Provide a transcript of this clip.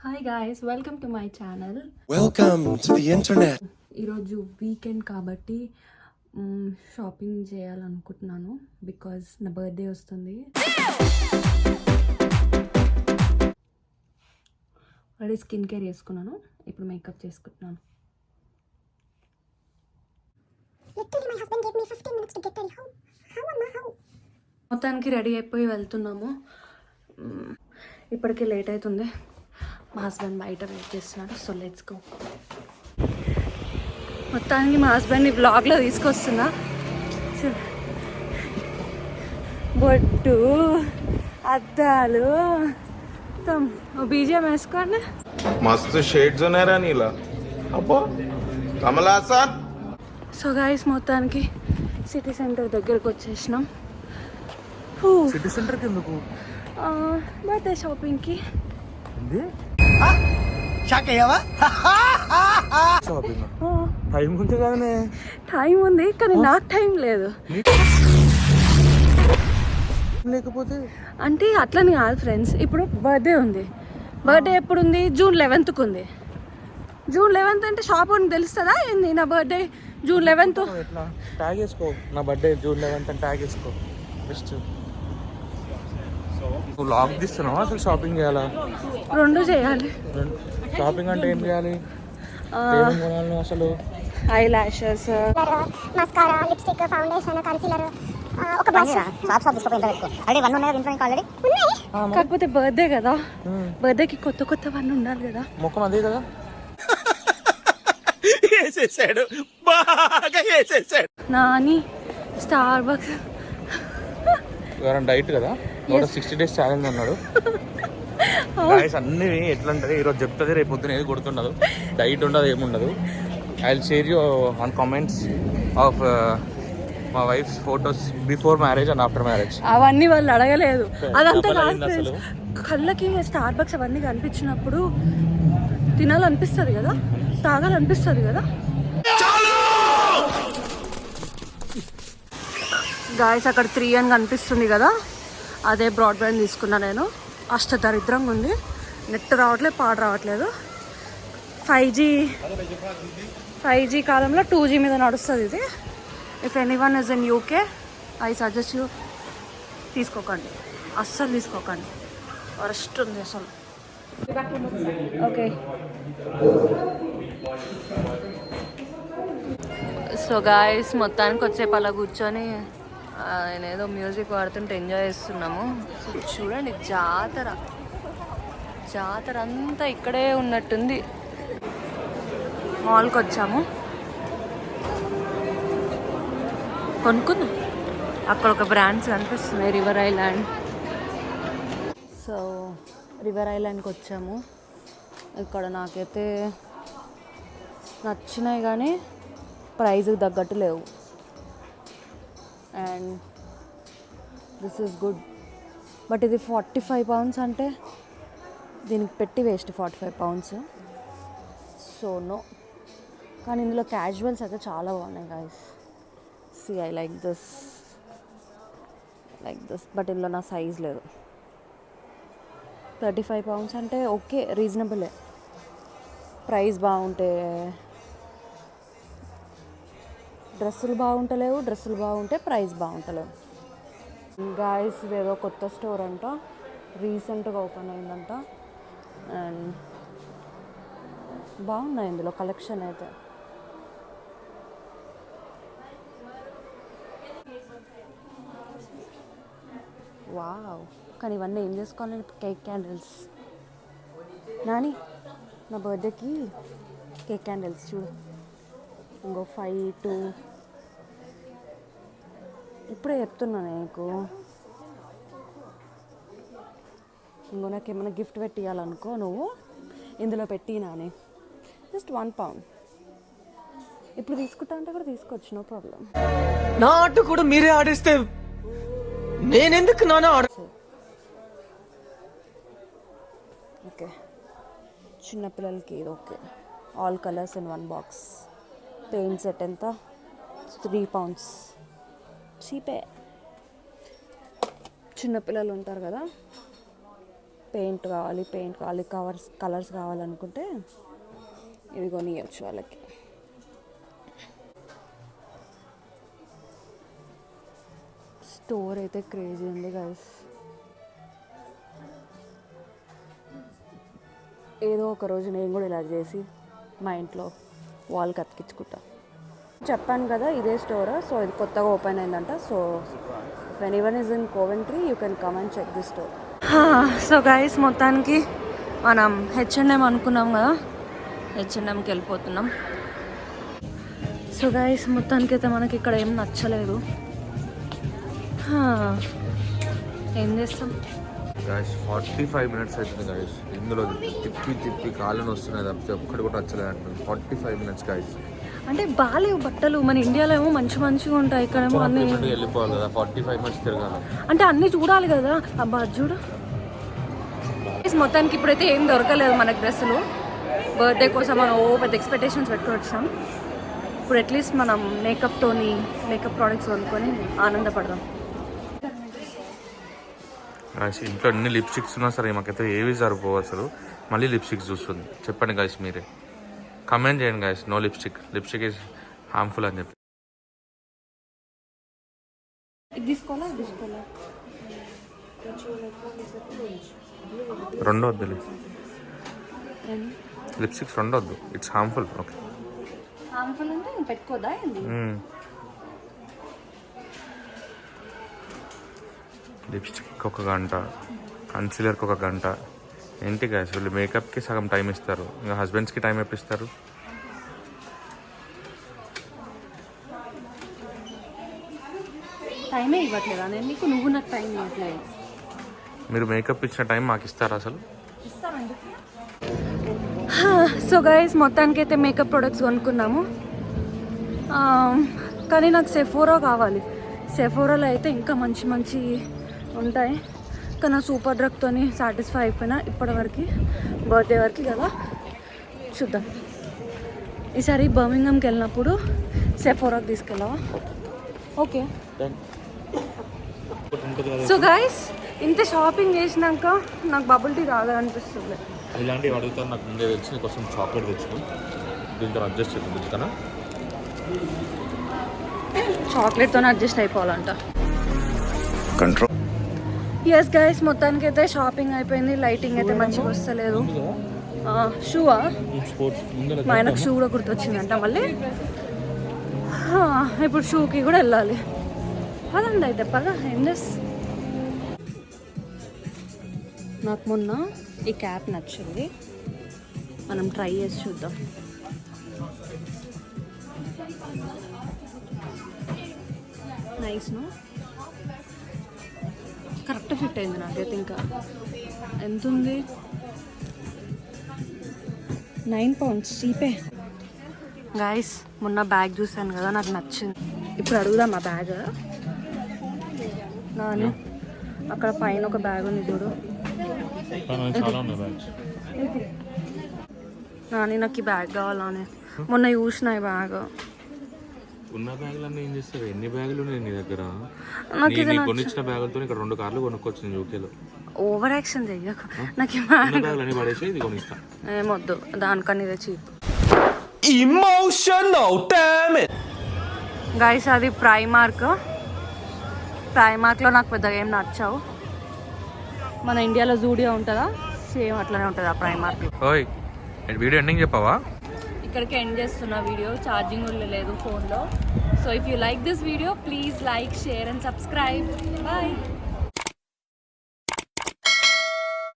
Hi guys, welcome to my channel. Welcome to the internet. ఈరోజు weekend కాబట్టి shopping చేయాలనుకుంటున్నాను because నా birthday వస్తుంది. ఆల్రెడీ స్కిన్ కేర్ చేసుకున్నాను, ఇప్పుడు మేకప్ చేసుకుంటున్నాను. మొత్తానికి రెడీ అయిపోయి వెళ్తున్నాము. ఇప్పటికే లేట్ అవుతుంది. మా హస్బెండ్ బయట వెయిట్ చేస్తున్నాడు. So let's go. మొత్తానికి మా హస్బెండ్ని బ్లాగ్లో తీసుకొస్తున్నా. బొట్టు, అద్దాలు, బీజం వేసుకోండి. मस्त शेड्स ఉన్నాయరా నీలా. అబ్బో కమలాసన్. సో గాయస్, మొత్తానికి సిటీ సెంటర్ దగ్గరకు వచ్చేసినాం. సిటీ సెంటర్ కి ఎందుకు? బర్త్డే షాపింగ్కి. షాక్ అయ్యావా? షాపింగ్ టైం ఉంది కదనే. టైం ఉంది కానీ నాకు టైం లేదు. లేకపోతే అంటే అట్లని కాదు ఫ్రెండ్స్, ఇప్పుడు బర్త్డే ఉంది. బర్త్డే ఎప్పుడు ఉంది? జూన్ 11th ఉంది. జూన్ 11th అంటే షాప్ అని తెలుస్తుందా ఏంది? నా బర్త్డే జూన్ 11th. ఎట్లా ట్యాగ్ వేసుకో, నా బర్త్డే జూన్ 11th అని ట్యాగ్ వేసుకో. బెస్ట్. నువ్వు లాగ్ తీస్తున్నావా అసలు? షాపింగ్ చేయాలా? రెండు చేయాలి. షాపింగ్ అంటే ఏం చేయాలి? ఏమేం కొనాలి అసలు? I lashes, mascara, lipstick, foundation, concealer, ఒక బ్రష్. షాప్ తీసుకోపోయిందా? ఆల్రెడీ వన్ ఉన్నాయి ఇంట్లో, ఆల్రెడీ ఉన్నాయి. కాకపోతే బర్త్డే కదా, బర్త్డేకి కొత్త కొత్తవన్నీ ఉండాలి కదా. ముఖం అదే కదా. వేసేసాడు, బాగా వేసేసాడు. నాని స్టార్ బక్స్ డైట్ కదా, 60 days ఛాలెంజ్ అన్నాడు. గాయస్ అన్ని ఎట్లా ఉంటుంది ఈరోజు చెప్తుంది, రేపు పొద్దున ఏది కొడుతుండదు. డైట్ ఉండదు, ఏముండదు. I will share you on comments of మా wife's photos before marriage and after marriage. అవన్నీ వాళ్ళు అడగలేదు. అదంతా కాదు, కళ్ళకి స్టార్ బక్స్ అవన్నీ కనిపించినప్పుడు తినాలనిపిస్తుంది కదా, తాగాలనిపిస్తుంది కదా. గాయస్ అక్కడ 3 అని కనిపిస్తుంది కదా, అదే బ్రాడ్బ్యాండ్ తీసుకున్నా నేను. దరిద్రంగా ఉంది, నెట్ రావట్లేదు, పాడు రావట్లేదు. 5G కాలంలో 2G మీద నడుస్తుంది ఇది. If anyone is in UK, I suggest you తీసుకోకండి, అస్సలు తీసుకోకండి. వరస్ట్ ఉంది అసలు. ఓకే, సో గాయస్ మొత్తానికి వచ్చేపు అలా కూర్చొని నేనేదో మ్యూజిక్ పాడుతుంటే ఎంజాయ్ చేస్తున్నాము. సో చూడండి, జాతర అంతా ఇక్కడే ఉన్నట్టుంది. మాల్కి వచ్చాము, కొనుక్కుందాం. అక్కడ ఒక బ్రాండ్స్ కనిపిస్తున్నాయి, రివర్ ఐలాండ్. సో రివర్ ఐలాండ్కి వచ్చాము. ఇక్కడ నాకైతే నచ్చినాయి కానీ ప్రైజ్కి తగ్గట్టు లేవు. And this is good, but ఇది 45 pounds అంటే దీనికి పెట్టి వేస్ట్. 45 pounds. So no. కానీ ఇందులో క్యాజువల్స్ అయితే చాలా బాగున్నాయి guys. See I like this, but ఇందులో నా సైజ్ లేదు. 35 pounds అంటే ఓకే, రీజనబులే. ప్రైస్ బాగుంటే డ్రెస్సులు బాగుంటలేవు, డ్రెస్సులు బాగుంటే ప్రైస్ బాగుంటలేవు. గాయస్ ఇదేదో కొత్త స్టోర్ అంట, రీసెంట్గా ఓపెన్ అయిందంట. అండ్ బాగున్నాయి ఇందులో కలెక్షన్ అయితే. వావ్, కానీ ఇవన్నీ ఏం చేసుకోవాలి? Cake candles. నాని నా బర్త్డేకి కేక్ క్యాండిల్స్ చూడు. ఇంకో 5 2 ఇప్పుడే చెప్తున్నాను నీకు. ఇంకో నాకు ఏమైనా గిఫ్ట్ పెట్టియాలనుకో నువ్వు, ఇందులో పెట్టినానే. Just 1 pound. ఇప్పుడు తీసుకుంటా అంటే కూడా తీసుకోవచ్చు, నో ప్రాబ్లం. నా ఆట కూడా మీరే ఆడిస్తే నేనెందుకు నాన్న ఓకే, చిన్నపిల్లలకి ఇది okay. All colours in 1 box. Paint set ఎంత? 3 pounds. చీపే. చిన్నపిల్లలు ఉంటారు కదా, పెయింట్ కావాలి కలర్స్ కావాలనుకుంటే ఇవి కొనియచ్చు వాళ్ళకి. స్టోర్ అయితే క్రేజీ ఉంది గైస్. ఏదో ఒక రోజు నేను కూడా ఇలా చేసి మా ఇంట్లో వాల్కి అతికించుకుంటా. చెప్పాను కదా ఇదే స్టోర్. సో ఇది కొత్తగా ఓపెన్ అయిందంట. So if anyone is in Coventry you can come and check this store. So guys మొత్తానికి మనం H&M అనుకున్నాం కదా, H&Mకి వెళ్ళిపోతున్నాం. సో గైస్ మొత్తానికి అయితే మనకి ఇక్కడ ఏం నచ్చలేదు. ఏం చేస్తాం గాయస్ 45 minutes అవుతుంది గాయస్. ఇందులో తిప్పి కాళ్ళని వస్తున్నాయి తప్పితే ఒక్కటి కూడా నచ్చలేదు అంటున్నాను. 45 minutes గాయస్. అంటే బాగాలేవు బట్టలు. మన ఇండియాలో ఏమో మంచిగా ఉంటాయి, ఇక్కడేమో అన్ని వెళ్ళిపోవాలి కదా. 45 minutes తిరగాలి అంటే అన్నీ చూడాలి కదా. అబ్బా చూడు. మొత్తానికి ఇప్పుడైతే ఏం దొరకలేదు మనకు డ్రెస్సులు. బర్త్డే కోసం మనం పెద్ద ఎక్స్పెక్టేషన్స్ పెట్టుకొని వచ్చాం. ఇప్పుడు అట్లీస్ట్ మనం మేకప్ ప్రోడక్ట్స్ కొనుక్కొని ఆనందపడదాం. గాయస్ ఇంట్లో అన్ని లిప్స్టిక్స్ ఉన్నా సరే మాకైతే ఏవి సరిపోవు అసలు. మళ్ళీ లిప్స్టిక్స్ చూస్తుంది. చెప్పండి గాయస్, మీరే కమెంట్ చేయండి guys. No lipstick is harmful అని చెప్పి. రెండో వద్దు లిప్స్టిక్స్, రెండో వద్దు. It's harmful. ఓకే హార్మ్ఫుల్ అంటే పెట్టుకోదా? లిప్స్టిక్ ఒక గంట, కన్సీలర్కి ఒక గంట. ఏంటి గాయస్ వీళ్ళు మేకప్కి సగం టైం ఇస్తారు, ఇంకా హస్బెండ్స్కి టైం ఎప్పిస్తారు. టైమే ఇవ్వట్లేదా నేను నీకు? నువ్వు నాకు టైం ఇవ్వట్లేదు. మీరు మేకప్ ఇచ్చిన టైం మాకు ఇస్తారా అసలు? సో గైస్ మొత్తానికి అయితే మేకప్ ప్రొడక్ట్స్ కొనుక్కున్నాము. కానీ నాకు సెఫోరా కావాలి. సెఫోరాలో అయితే ఇంకా మంచి ఉంటాయి. కానీ నా సూపర్ డ్రగ్తో సాటిస్ఫై అయిపోయినా ఇప్పటివరకు. బర్త్డే వరకు కదా, చూద్దాం. ఈసారి బర్మింగంకి వెళ్ళినప్పుడు సెఫోరాకి తీసుకెళ్ళావా? ఓకే. సో గైస్ ఇంత షాపింగ్ చేసినాక నాకు బబుల్ టీ తాగాలనిపిస్తుంది. ఇలాంటివి అడుగుతాను నాకు ముందే తెచ్చి నీకోసం చాక్లెట్ తెచ్చుకో. దీంతో అడ్జస్ట్ చేస్తుంది కదా, చాక్లెట్తో అడ్జస్ట్ అయిపోవాలంట. కంట్రోల్. ఎస్ గైస్ మొత్తానికి అయితే షాపింగ్ అయిపోయింది. లైటింగ్ అయితే మంచిగా వస్తలేదు. షూవా మా ఆయనకు షూ కూడా గుర్తొచ్చిందంట మళ్ళీ. ఇప్పుడు షూకి కూడా వెళ్ళాలి. పదండి అయితే ఏం చేస్తా. నాకు మొన్న ఈ క్యాప్ నచ్చింది, మనం ట్రై చేసి చూద్దాం. నైస్ నో, కరెక్ట్ ఫిట్ అయింది నాకైతే. ఇంకా ఎంత ఉంది? 9 pounds చీపే. గాయస్ మొన్న బ్యాగ్ చూసాను కదా, నాకు నచ్చింది. ఇప్పుడు అడుగుదాం ఆ బ్యాగ్. నాని అక్కడ పైన ఒక బ్యాగ్ ఉంది చూడు. నాని నాకు ఈ బ్యాగ్ కావాలని మొన్న చూసిన ఈ బ్యాగ్. ఉన్న బ్యాగులన్నీ ఏం చేస్తారు? ఎన్ని బ్యాగులు ఉన్నాయి నీ దగ్గర? నాకు ఇది కొనిచ్చిన బ్యాగులతో ఇక్కడ 2 కార్లు కొనుక్కొచ్చింది యూకేలో. ఓవర్ యాక్షన్ చెయ్యకు. నాకు ఈ బ్యాగులన్నీ పడేసి ఇది కొనిస్తా. ఏమొద్దు, దానికన్నా ఇదే cheap. Emotional, damn it. Guys అది ప్రైమార్క్లో నాకు పెద్దగా ఏం నచ్చావు. మన ఇండియాలో జూడియో ఉంటుందా, సేమ్ అట్లనే ఉంటుంది ఆ ప్రైమార్క్లో. ఓయ్ వీడియో ఎండింగ్ చెప్పావా? ఇక్కడికి ఎండ్ చేస్తున్న వీడియో. ఛార్జింగ్ కూడా లేదు ఫోన్లో. So if you like this video please like, share and subscribe. Bye.